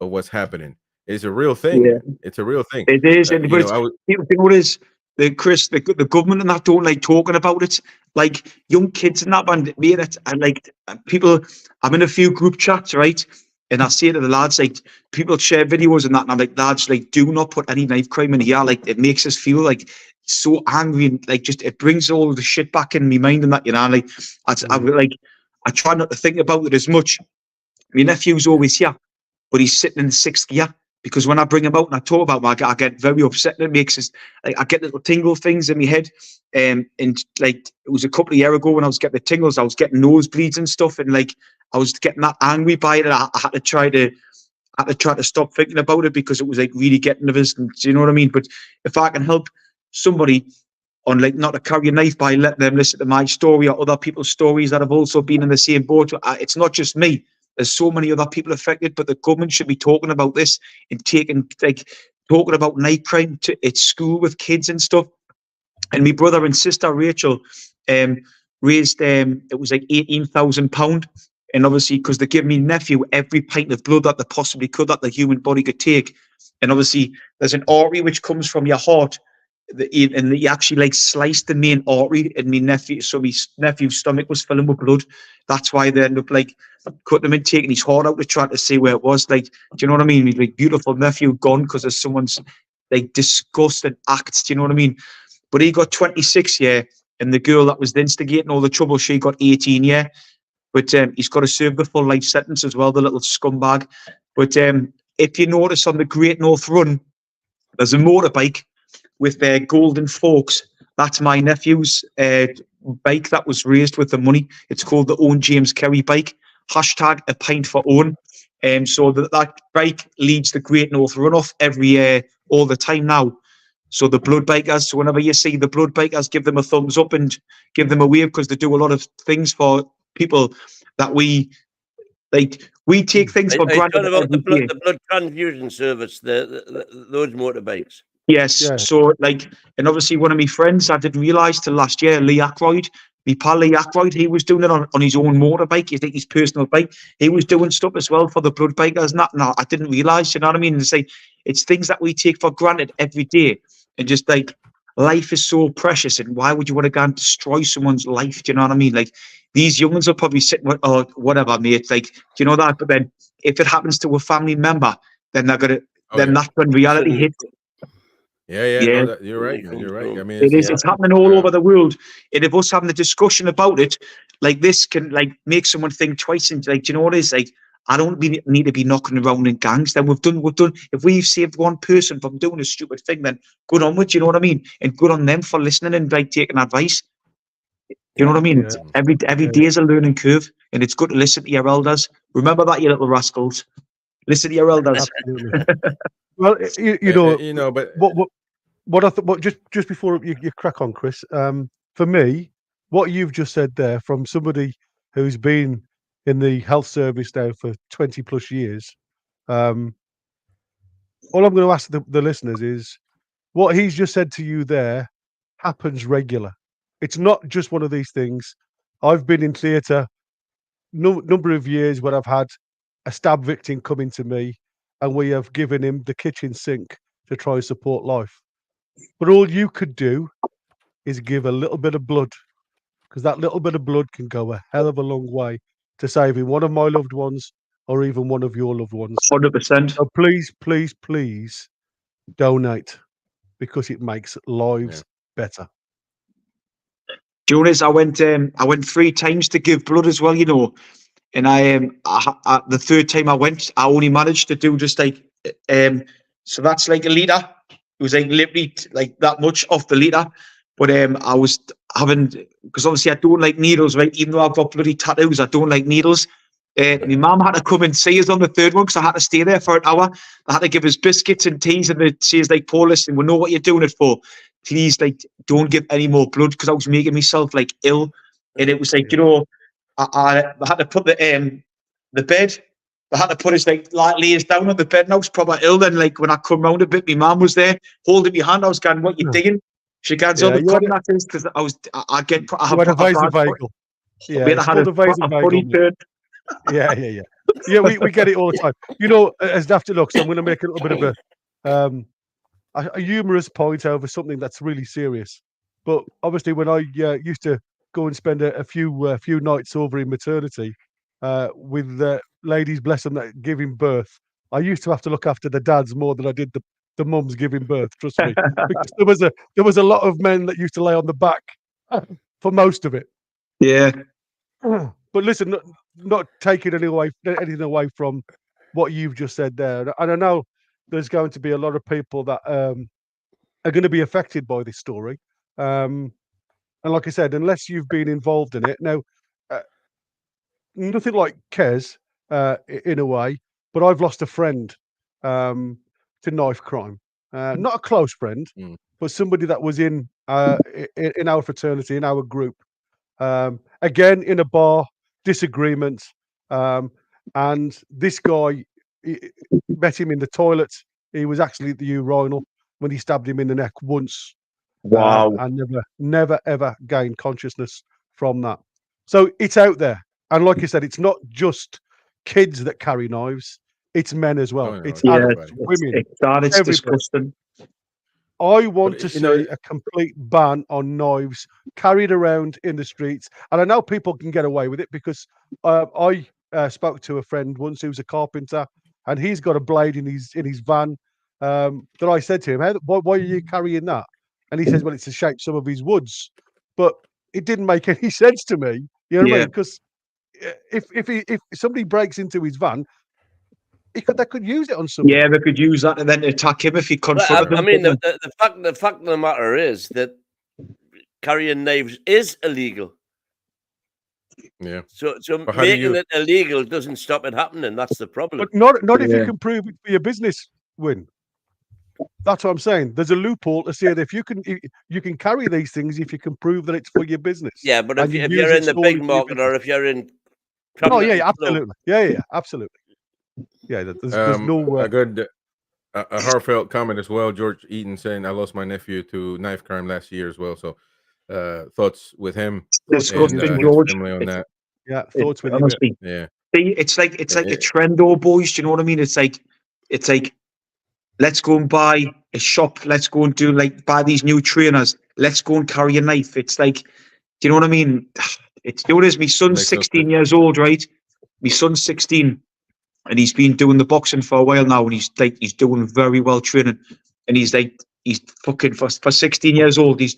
of what's happening. It's a real thing. Yeah. It's a real thing. It is, and people think it is. The government and that don't like talking about it. Like young kids and that, man, made it. And like people, I'm in a few group chats, right? And I say to the lads, like, people share videos and that, and I'm like, lads, like, do not put any knife crime in here. Like, it makes us feel like so angry, and like, just it brings all the shit back in my mind and that, you know. Like, I try not to think about it as much. My nephew's always here, but he's sitting in the 6th gear. Because when I bring him out and I talk about him, I get very upset, and it makes us like I get little tingle things in my head. And like it was a couple of years ago when I was getting the tingles, I was getting nosebleeds and stuff, and like I was getting that angry by it. I had to try to stop thinking about it because it was like really getting to us. Do you know what I mean? But if I can help somebody on like not to carry a knife by letting them listen to my story or other people's stories that have also been in the same boat, it's not just me. There's so many other people affected, but the government should be talking about this and talking about night crime at school with kids and stuff. And my brother and sister Rachel raised it was like £18,000, and obviously because they give me nephew every pint of blood that they possibly could that the human body could take, and obviously there's an artery which comes from your heart. And he actually like sliced the main artery in my nephew, so my nephew's stomach was filling with blood. That's why they end up like cutting him and taking his heart out to try to see where it was. Like, do you know what I mean? He's like beautiful nephew gone because of someone's like disgusting acts. Do you know what I mean? But he got 26 year, and the girl that was instigating all the trouble, she got 18 year. But he's got to serve the full life sentence as well, the little scumbag. But if you notice on the Great North Run, there's a motorbike with their golden forks. That's my nephew's bike that was raised with the money. It's called the Owen James Kerry bike. # a pint for Owen. So that bike leads the Great North Runoff every year, all the time now. So the blood bikers, so whenever you see the blood bikers, give them a thumbs up and give them a wave, because they do a lot of things for people that we like. We take things for granted. About the blood transfusion service, those motorbikes. Yes, yeah. So like, and obviously one of my friends, I didn't realise till last year, Lee Ackroyd, my pal Lee Ackroyd, he was doing it on his own motorbike, his personal bike. He was doing stuff as well for the blood bikers. And I didn't realise, you know what I mean? And say, it's things that we take for granted every day. And just like, life is so precious, and why would you want to go and destroy someone's life? Do you know what I mean? Like, these young ones are probably sitting with, oh, whatever, mate. Like, do you know that? But then if it happens to a family member, then they're going to, that's when reality hits. Yeah. No, you're right. You're right. I mean, it's happening all over the world. And if us having a discussion about it, like this can like make someone think twice. And like, do you know what it is? Like, I don't need to be knocking around in gangs. Then we've done. If we've saved one person from doing a stupid thing, then good on with, you know what I mean, and good on them for listening and like taking advice. You know what I mean? Yeah. Every day is a learning curve, and it's good to listen to your elders. Remember that, you little rascals. Listen to your elders. Absolutely. Well, you know, but what I thought. What just before you crack on, Chris. For me, what you've just said there, from somebody who's been in the health service now for 20 plus years, all I'm going to ask the listeners is, what he's just said to you there happens regular. It's not just one of these things. I've been in theatre number of years where I've had a stab victim coming to me, and we have given him the kitchen sink to try and support life. But all you could do is give a little bit of blood, because that little bit of blood can go a hell of a long way to saving one of my loved ones or even one of your loved ones. 100%. So please donate, because it makes lives better. Jonas, I went 3 times to give blood as well, you know, and I the third time I went, I only managed to do just like so that's like a litre. It was like literally like that much off the litre, but I was having, because obviously I don't like needles, right? Even though I've got bloody tattoos, I don't like needles. My mum had to come and see us on the third one, because I had to stay there for an hour. I had to give us biscuits and teas, and she was like, "Paul, listen, we know what you're doing it for. Please, like, don't give any more blood," because I was making myself like ill. And it was like, you know, I had to put the bed. I had to put us like lay us down on the bed, and I was proper ill. Then, like, when I come round a bit, my mum was there holding my hand. I was going, "What you digging?" She goes, "Oh, the cotton that is," because I have a vasovagal. Yeah, it's called a vasovagal. Yeah, we get it all the time. You know, as daft it looks, I'm going to make a little bit of a humorous point over something that's really serious. But obviously, when I used to go and spend a few nights over in maternity with ladies, bless them, that giving birth, I used to have to look after the dads more than I did the mums giving birth. Trust me, because there was a lot of men that used to lay on the back for most of it. Yeah. But listen, not taking anything away from what you've just said there, and I know there's going to be a lot of people that are going to be affected by this story. And like I said, unless you've been involved in it, now, nothing like Kez in a way, but I've lost a friend to knife crime. Not a close friend, but somebody that was in our fraternity, in our group. Again, in a bar, disagreement, and this guy met him in the toilet. He was actually at the urinal when he stabbed him in the neck once. Wow. And never ever gained consciousness from that. So it's out there, and like you said, it's not just kids that carry knives; it's men as well. Oh, no, it's yeah, adults, women. It's disgusting. I want to see a complete ban on knives carried around in the streets. And I know people can get away with it, because I spoke to a friend once who's a carpenter, and he's got a blade in his van. That I said to him, why are you carrying that? And he says, well, it's to shape some of his woods. But it didn't make any sense to me. You know what I mean? Because if somebody breaks into his van, they could use it on something. Yeah, they could use that and then attack him if he confronted them. I mean, the fact of the matter is that carrying knives is illegal. Yeah. So making it illegal doesn't stop it happening. That's the problem. But not if you can prove it for your business win. That's what I'm saying. There's a loophole to say that if you can carry these things if you can prove that it's for your business. Yeah, but if you're in the big market, or if you're in, absolutely, absolutely. Yeah, there's no a heartfelt comment as well. George Eaton saying, "I lost my nephew to knife crime last year as well." So, thoughts with him. George. On that. Yeah, thoughts with honestly. you. Yeah, it's like a trend, though, boys. Do you know what I mean? It's like, let's go and buy a shop. Let's go and buy these new trainers. Let's go and carry a knife. It's like, do you know what I mean? It's, you know, my son's 16 years old, right? My son's 16. And he's been doing the boxing for a while now, and he's doing very well training. And he's fucking for 16 years old. He's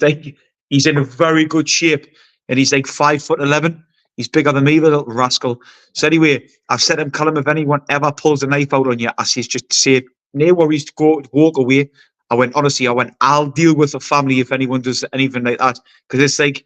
in a very good shape, and he's like 5'11". He's bigger than me, the little rascal. So anyway, I've said to him, Callum, if anyone ever pulls a knife out on you, I says, just say, no worries, walk away. I went, honestly, I'll deal with the family if anyone does anything like that. Because it's like,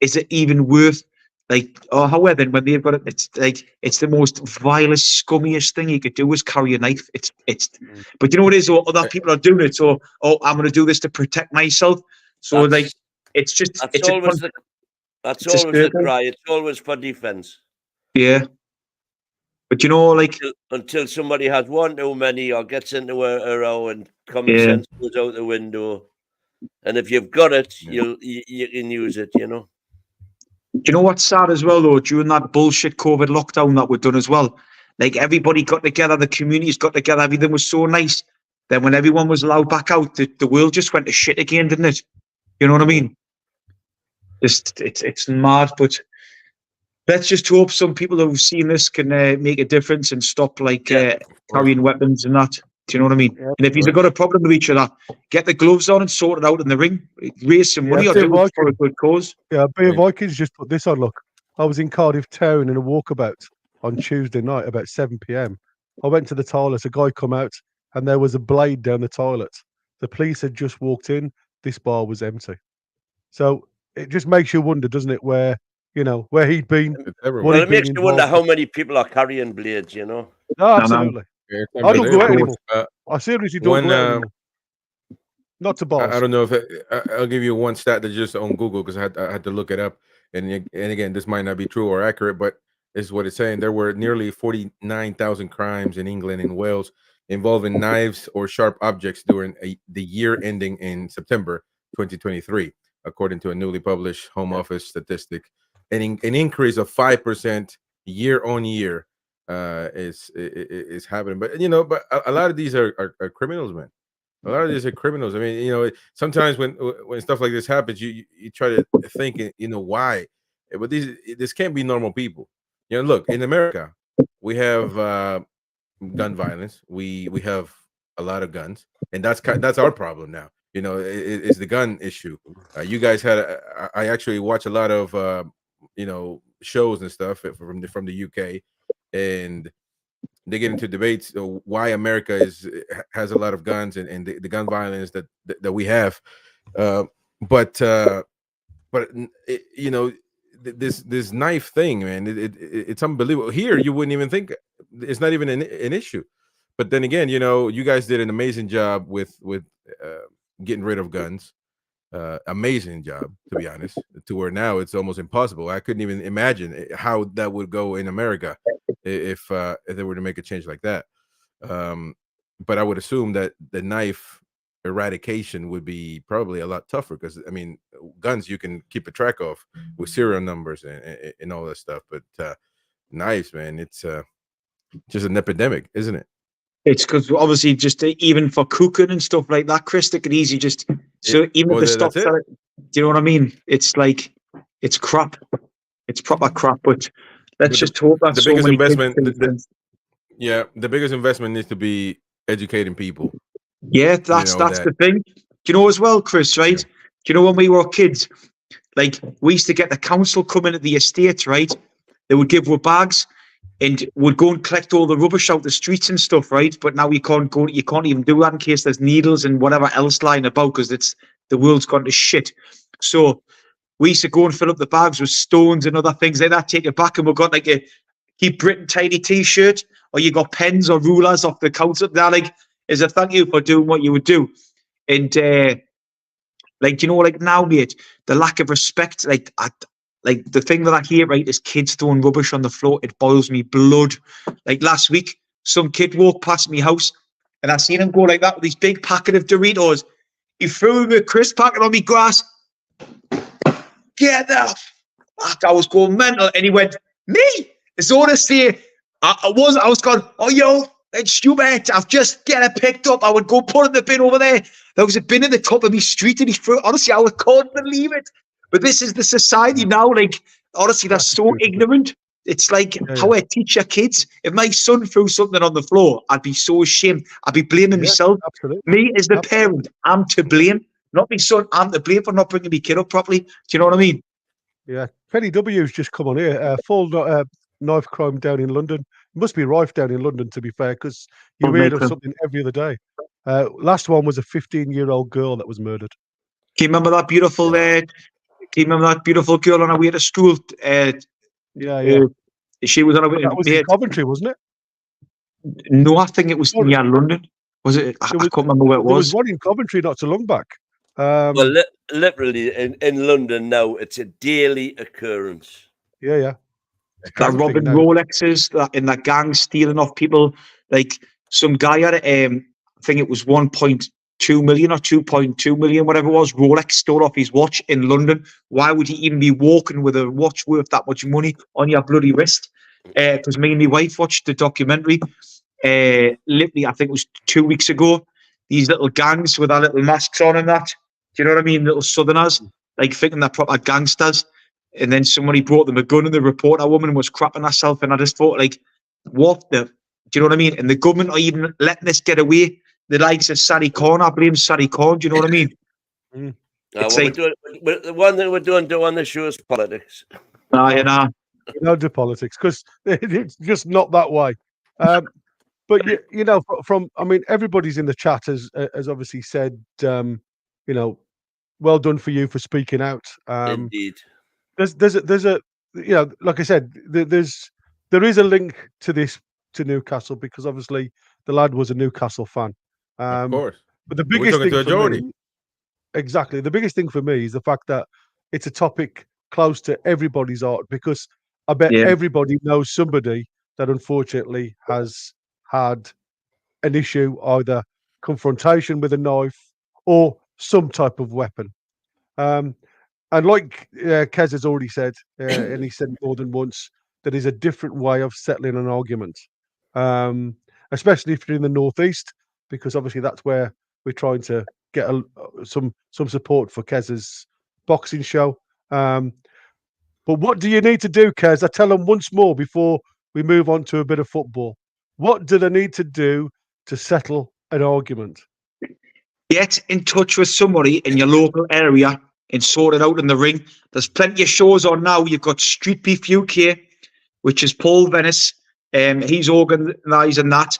is it even worth, like, or however, when they've got it, it's like, it's the most vilest, scummiest thing you could do is carry a knife. But you know what it is? Or other people are doing it. So, I'm going to do this to protect myself. So, like, it's just, that's always the cry. It's always for defense. Yeah. But you know, like, until somebody has one too many or gets into a row and common sense goes out the window. And if you've got it, you can use it, you know. Do you know what's sad as well, though? During that bullshit COVID lockdown that we've done as well, like, everybody got together, the communities got together, everything was so nice. Then when everyone was allowed back out, the world just went to shit again, didn't it? You know what I mean? Just it's mad, but let's just hope some people who've seen this can make a difference and stop, like, carrying weapons and that. Do you know what I mean? Yeah, and if you've got a problem with each other, get the gloves on and sort it out in the ring. Raise some money or do it for a good cause. Yeah, Bay of Vikings just put this on. Look, I was in Cardiff Town in a walkabout on Tuesday night about 7 p.m. I went to the toilet. A guy come out and there was a blade down the toilet. The police had just walked in. This bar was empty. So it just makes you wonder, doesn't it, where he'd been. Well, it makes you wonder how many people are carrying blades, you know? No, absolutely. I don't go out anymore. I seriously don't go out anymore. Not to bars. I don't know if I'll give you one stat that's just on Google because I had to look it up. And again, this might not be true or accurate, but this is what it's saying. There were nearly 49,000 crimes in England and Wales involving knives or sharp objects during the year ending in September 2023, according to a newly published Home Office statistic. An increase of 5% year on year is happening. But but a lot of these are criminals, man. A lot of these are criminals. I mean, sometimes when stuff like this happens, you try to think, why. But this can't be normal people. Look, in America, we have gun violence. We have a lot of guns, and that's our problem now. It's the gun issue. You guys had I actually watch a lot of shows and stuff from the UK, and they get into debates why America has a lot of guns and the gun violence that we have. But this knife thing, man, it's unbelievable. Here, you wouldn't even think it's not even an issue. But then again, you guys did an amazing job with getting rid of guns. Amazing job, to be honest, to where now it's almost impossible. I couldn't even imagine how that would go in America if they were to make a change like that. But I would assume that the knife eradication would be probably a lot tougher because, I mean, guns you can keep a track of with serial numbers and all that stuff. But knives, man, it's just an epidemic, isn't it? It's because obviously just even for cooking and stuff like that, Chris, they could easily just even the stuff that, do you know what I mean? It's like it's crap. It's proper crap. But let's just hope that the biggest investment. The biggest investment needs to be educating people. Yeah, that's the thing. Do you know as well, Chris? Right? Yeah. Do you know when we were kids, like we used to get the council come in at the estate, right? They would give us bags. And would go and collect all the rubbish out the streets and stuff, right? But now you can't even do that in case there's needles and whatever else lying about because the world's gone to shit. So we used to go and fill up the bags with stones and other things like that, take it back, and we've got like a Keep Britain Tidy t-shirt, or you got pens or rulers off the council. They're like, as a thank you for doing what you would do. And like, like now, mate, the lack of respect, like the thing that I hear, right, is kids throwing rubbish on the floor. It boils me blood. Like last week, some kid walked past me house and I seen him go like that with his big packet of Doritos. He threw a crisp packet on me grass. Get up. I was going mental. And he went, me? It's all to say, I was going, oh, yo, it's stupid. I've just get it picked up. I would go put it in the bin over there. There was a bin in the top of my street and he threw it. Honestly, I couldn't believe it. But this is the society now, like, honestly, they're so ignorant. It's like how I teach your kids. If my son threw something on the floor, I'd be so ashamed. I'd be blaming myself. Absolutely. Me as the parent, I'm to blame. Not my son, I'm to blame for not bringing my kid up properly. Do you know what I mean? Yeah, Penny W's just come on here. Full knife crime down in London. It must be rife down in London, to be fair, because you Well, hear of Nathan, something every other day. Last one was a 15-year-old girl that was murdered. can you remember that beautiful? Can you remember that beautiful girl on her way to school? Yeah. She was on her way. That was in Coventry, wasn't it? No, I think it was Sorry. near London. Was it? I There was, can't remember where it there was was. one in Coventry not so long back. Well, literally in London now, it's a daily occurrence. Yeah. It's a That crime thing robbing now. Rolexes, that in that gang stealing off people. Like some guy had, I think it was 1.2 million or 2.2 million, whatever it was. Rolex stole off his watch in London. Why would he even be walking with a watch worth that much money on your bloody wrist? Because me and my wife watched the documentary. Literally, I think it was 2 weeks ago. These little gangs with their little masks on and that. Do you know what I mean? Little Southerners, like thinking they're proper gangsters. And then somebody brought them a gun, and the reporter woman was crapping herself. And I just thought, like, what the? Do you know what I mean? And the government are even letting this get away. The likes of Sadi Khan, I blame Sadi Khan. Do you know what I mean? It's What like, the one that we're doing on the show is politics. you know, We don't do politics because it's just not that way. But you know, from I mean, everybody's in the chat has obviously said, you know, well done for you for speaking out. Indeed. There's a you know, like I said, there is a link to this to Newcastle because obviously the lad was a Newcastle fan. Of course. But the We're biggest talking thing to a for Geordie. me, exactly, the biggest thing for me is the fact that it's a topic close to everybody's heart because I bet Yeah. everybody knows somebody that unfortunately has had an issue, either confrontation with a knife or some type of weapon. And like Kez has already said, and he said more than once, there is a different way of settling an argument, especially if you're in the northeast, because obviously that's where we're trying to get some support for Kez's boxing show. But what do you need to do, Kez? I tell them once more before we move on to a bit of football. What do they need to do to settle an argument? Get in touch with somebody in your local area and sort it out in the ring. There's plenty of shows on now. You've got Street Beef UK, which is Paul Venice. He's organising that.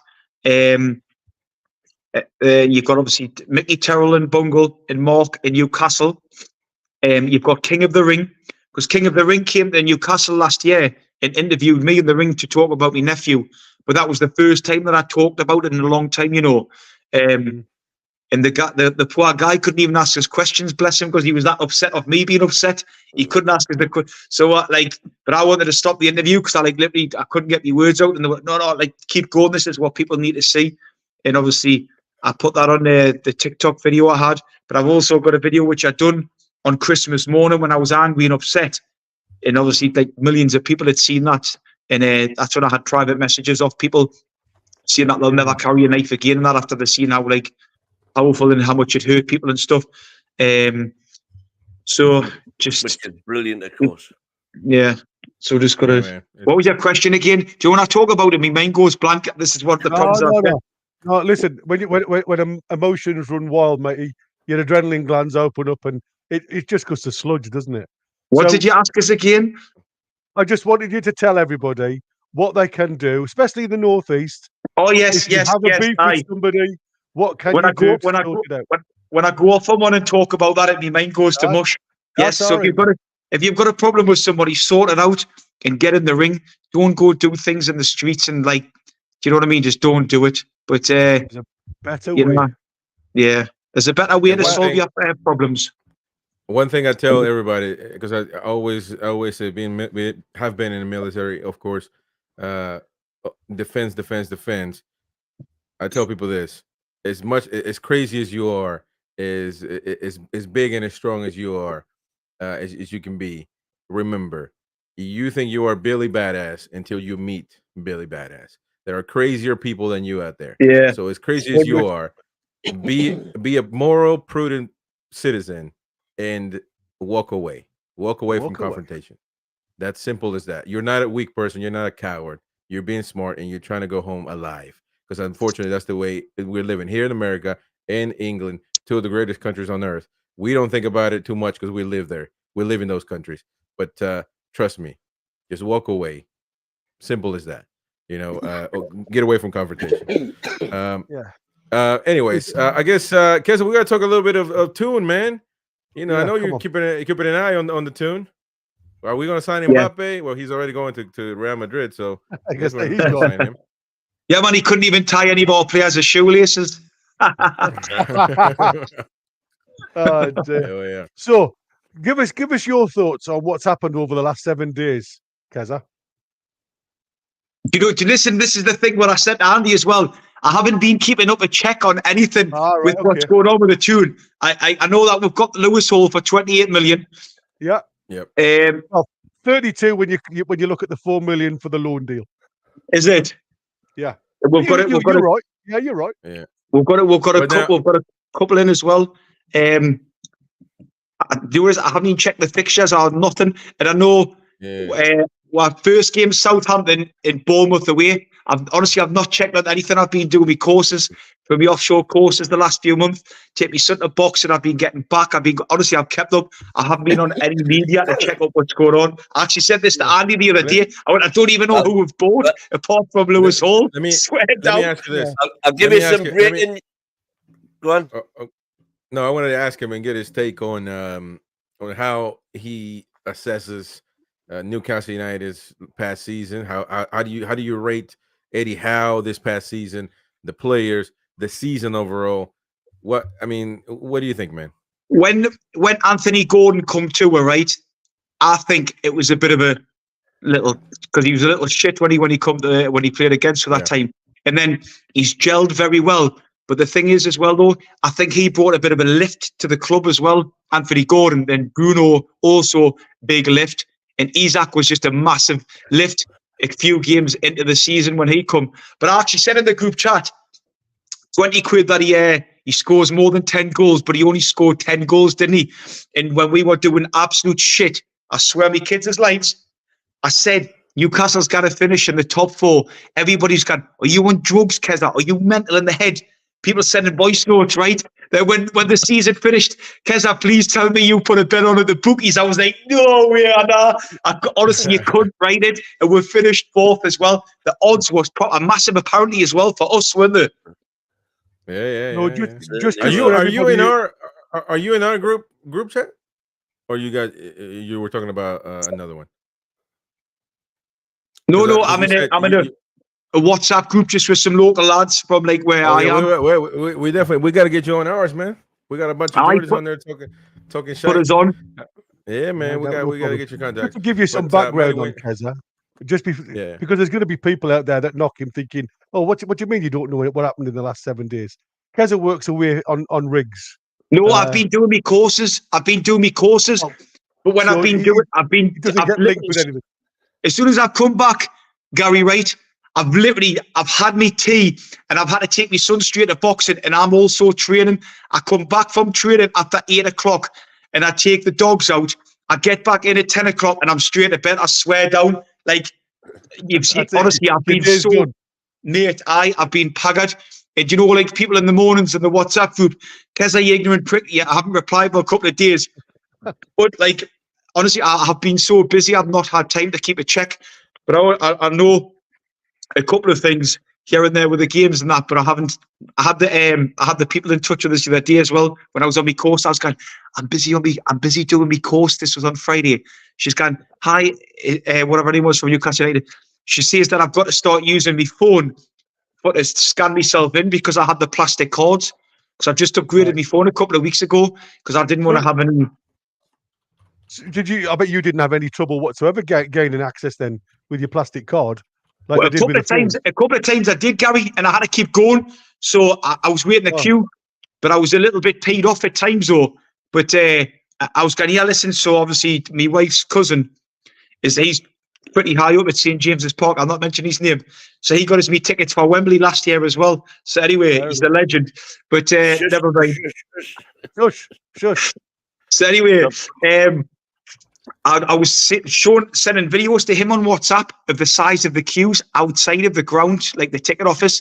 You've got obviously Mickey Terrell and Bungle and Mark in Newcastle. You've got King of the Ring, because King of the Ring came to Newcastle last year and interviewed me in the ring to talk about my nephew. But that was the first time that I talked about it in a long time, you know. And the poor guy couldn't even ask his questions, bless him, because he was that upset of me being upset. He couldn't ask us the question. So, but I wanted to stop the interview because I couldn't get my words out. And they were, no, like, keep going. This is what people need to see. And obviously, I put that on the TikTok video I had. But I've also got a video which I done on Christmas morning when I was angry and upset. And obviously, like, millions of people had seen that. And that's when I had private messages of people saying that they'll never carry a knife again, and that after they seen how, like, powerful and how much it hurt people and stuff. So just, which is brilliant, of course. Yeah. So just got to. What was your question again? Do you want to talk about it? My mind goes blank. This is what the problems are. No, listen. When emotions run wild, mate, your adrenaline glands open up, and it just goes to sludge, doesn't it? What did you ask us again? I just wanted you to tell everybody what they can do, especially in the northeast. Oh yes, if you have a beef with somebody, what can you do to sort it out? When I go off on one and talk about that, my mind goes to mush. Yes, so if you've got a problem with somebody, sort it out and get in the ring. Don't go do things in the streets and, like, do you know what I mean? Just don't do it. But there's a better way. Yeah, there's a better way to solve your problems. One thing I tell everybody, because I always say, we have been in the military, of course, defense. I tell people this: as crazy as you are, as big and as strong as you are, as you can be. Remember, you think you are Billy Badass until you meet Billy Badass. There are crazier people than you out there. Yeah. So as crazy as you are, be a moral, prudent citizen and walk away from confrontation. That's simple as that. You're not a weak person. You're not a coward. You're being smart and you're trying to go home alive. Because unfortunately, that's the way we're living here in America and England, two of the greatest countries on earth. We don't think about it too much because we live there. We live in those countries. But trust me, just walk away. Simple as that. Get away from confrontation. Anyways, I guess Keza, we gotta talk a little bit of Tune, man. I know you're keeping an eye on the Tune. Are we gonna sign Mbappe? Well, he's already going to Real Madrid, so I guess we're he's gonna gone. sign him. Yeah, man, he couldn't even tie any of our players' shoelaces. Oh, dear. Yeah. So, give us your thoughts on what's happened over the last 7 days, Keza. Listen, this is the thing what I said to Andy as well. I haven't been keeping up a check on anything with what's going on with the Tune. I know that we've got the Lewis Hall for 28 million. Yeah. Yep. 32 when you look at the 4 million for the loan deal. Is it? Yeah. You're right. Yeah, you're right. Yeah. We've got a couple in as well. I haven't even checked the fixtures or nothing, and I know our first game Southampton in Bournemouth away. I've not checked on anything. I've been doing my courses for my offshore courses the last few months. Take me son to boxing. I've been getting back. I've kept up. I haven't been on any media to check up what's going on. I actually said this to Andy the other day. I don't even know who we've bought apart from Lewis Hall. Let me ask you this. I'll give you some breaking. Go on. No, I wanted to ask him and get his take on how he assesses Newcastle United's past season. How do you rate Eddie Howe this past season, the players, the season overall? What do you think, man? When Anthony Gordon come to her, right? I think it was a bit of a little, because he was a little shit when he played against for that time, and then he's gelled very well. But the thing is, as well, though, I think he brought a bit of a lift to the club as well. Anthony Gordon, and Bruno also big lift, and Isak was just a massive lift a few games into the season when he come. But I actually said in the group chat, 20 quid that he scores more than 10 goals, but he only scored 10 goals, didn't he? And when we were doing absolute shit, I swear my kids' as lights, I said, Newcastle's got to finish in the top 4. Everybody's gone, are you on drugs, Keza? Are you mental in the head? People sending voice notes, right? That when the season finished, Keza, please tell me you put a bet on at the bookies. I was like, no way, Anna. Honestly, you couldn't write it. And we finished 4th as well. The odds was a massive apparently as well for us, weren't they? Yeah. Just are you in our group chat? Or you were talking about another one? No, I'm in a WhatsApp group just with some local lads from like where I am. We definitely got to get you on ours, man. We got a bunch of Geordies on there talking shit. Put us on. Yeah, man. We got to get your contact. Just to give you some background on Keza, because there's going to be people out there that knock him thinking, "Oh, what do you mean you don't know what happened in the last 7 days?" Keza works away on rigs. No, I've been doing my courses. But when I've been linked with anything. As soon as I've come back, Gary, right? I've had me tea and I've had to take my son straight to boxing, and I'm also training. I come back from training after 8 o'clock and I take the dogs out. I get back in at 10 o'clock and I'm straight to bed. I swear down. Like, you've seen, honestly, I've been so, mate, I've been paggered. And you know, like people in the mornings in the WhatsApp group, Keza, you ignorant prick, I haven't replied for a couple of days. But like, honestly, I have been so busy, I've not had time to keep a check. But I know a couple of things here and there with the games and that, but I had the people in touch with us the other day as well. When I was on my course, I was going, I'm busy doing my course. This was on Friday. She's going, hi, whatever her name was from Newcastle United. She says that I've got to start using my phone to scan myself in because I had the plastic cards. Because I've just upgraded my phone a couple of weeks ago because I didn't want to have any. I bet you didn't have any trouble whatsoever gaining access then with your plastic card. Like well, a couple of times I did, Gary, and I had to keep going. So I was waiting the queue, but I was a little bit paid off at times though. But I was going, listen, so obviously my wife's cousin, he's pretty high up at St. James's Park. I'll not mention his name. So he got us me tickets for Wembley last year as well. So anyway, he's the legend. But never mind. Shush. So anyway, I was sending videos to him on WhatsApp of the size of the queues outside of the ground, like the ticket office.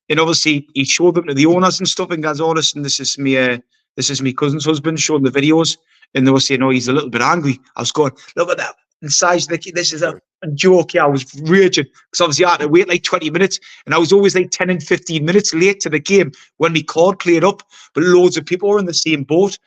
And obviously he showed them to the owners and stuff and goes, oh, listen, this is me cousin's husband, showing the videos. and they were saying, "Oh, he's a little bit angry." I was going, "Look at that." The size of the kid, this is a joke. Yeah, I was raging because obviously I had to wait like 20 minutes, and I was always like 10 and 15 minutes late to the game when my card played up. But loads of people were in the same boat.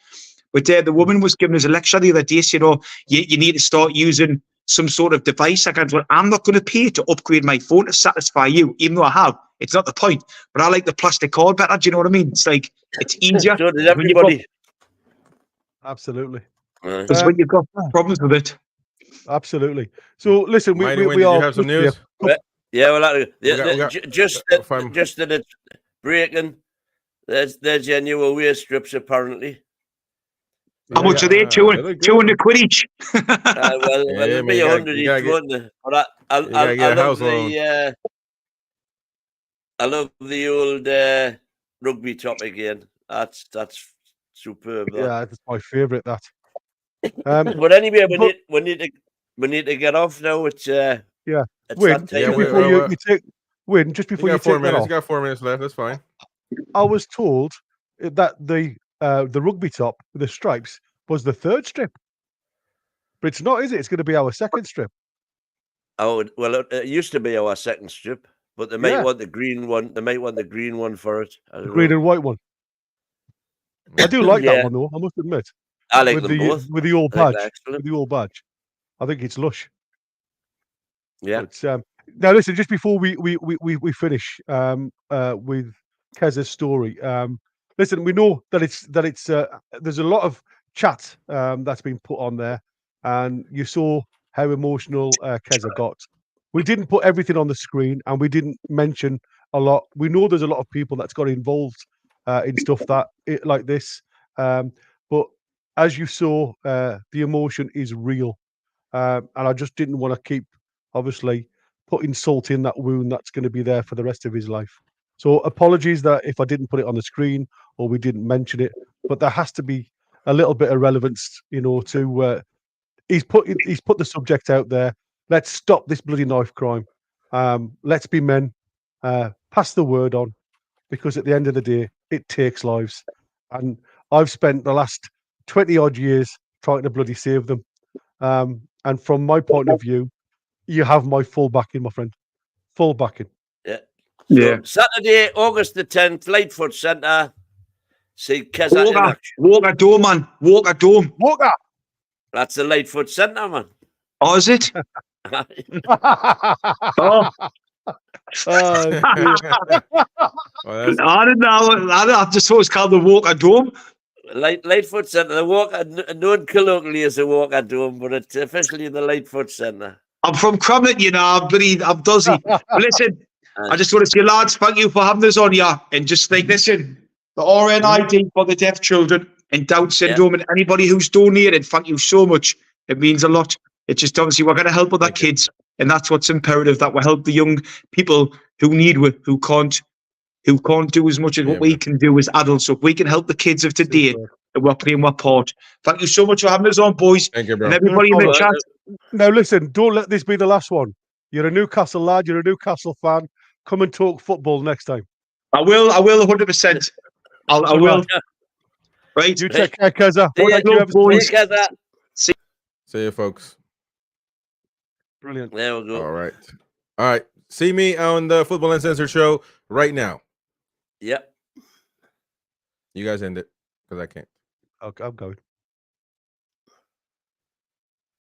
But the woman was giving us a lecture the other day, saying, "Oh, you need to start using some sort of device." I go, "Well, I'm not going to pay to upgrade my phone to satisfy you, even though I have. It's not the point. But I like the plastic card better. Do you know what I mean? It's like it's easier." So did everybody. Absolutely. Because when you've got problems with it. Absolutely. So listen, Mighty we Win, did you are have some news? Yeah, well, just that it's breaking. There's your new away strips apparently. How much are they? 200 quid each. Well, it'll be 100 each, won't it? But I love the old rugby top again. That's superb. Yeah, that's my favourite. That. But anyway, we need to get off now. It's yeah. It's Win, that time. before you take Win, just before you take that off. You got 4 minutes left. That's fine. I was told that the rugby top with the stripes was the third strip, but it's not, is it? It's going to be our second strip. Oh well, it used to be our second strip, but they might want the green one. They might want the green one for it. The green and white one. I do like that one though. I must admit. I like them both with the old badge. With the old badge, I think it's lush. Yeah. But, now listen, just before we finish with Kez's story. Listen, we know that it's there's a lot of chat that's been put on there, and you saw how emotional Keza got. We didn't put everything on the screen, and we didn't mention a lot. We know there's a lot of people that's got involved in stuff like this, but as you saw, the emotion is real, and I just didn't want to keep, obviously, putting salt in that wound that's going to be there for the rest of his life. So apologies that if I didn't put it on the screen or we didn't mention it, but there has to be a little bit of relevance, to he's put the subject out there. Let's stop this bloody knife crime. Let's be men. Pass the word on, because at the end of the day, it takes lives. And I've spent the last 20 odd years trying to bloody save them. And from my point of view, you have my full backing, my friend. Full backing. Yeah. So Saturday, August the 10th, Lightfoot Centre. See Keza in action. Walker Dome, man. Walker Dome. Walker. That's the Lightfoot Centre, man. Oh, is it? Oh. I didn't know. I just thought it was called the Walker Dome. Lightfoot Centre. The Walker, known colloquially as the Walker Dome, but it's officially the Lightfoot Centre. I'm from Crumlin, I'm duzzy. But listen, I just want to say, lads, thank you for having us on here. And just like, listen, the RNID for the deaf children and Down syndrome and anybody who's donated, thank you so much. It means a lot. It's just obviously we're going to help other kids, and that's what's imperative, that we help the young people who need it, who can't do as much as what we can do as adults. So if we can help the kids of today, we're playing our part. Thank you so much for having us on, boys. Thank you, bro. And everybody in the chat. Now listen, don't let this be the last one. You're a Newcastle lad, you're a Newcastle fan. Come and talk football next time. I will 100%. I will. Right. You take care, Keza. See you, folks. Brilliant. There we go. All right. See me on the Football Uncensored show right now. Yep. You guys end it, because I can't. Okay, I'm going.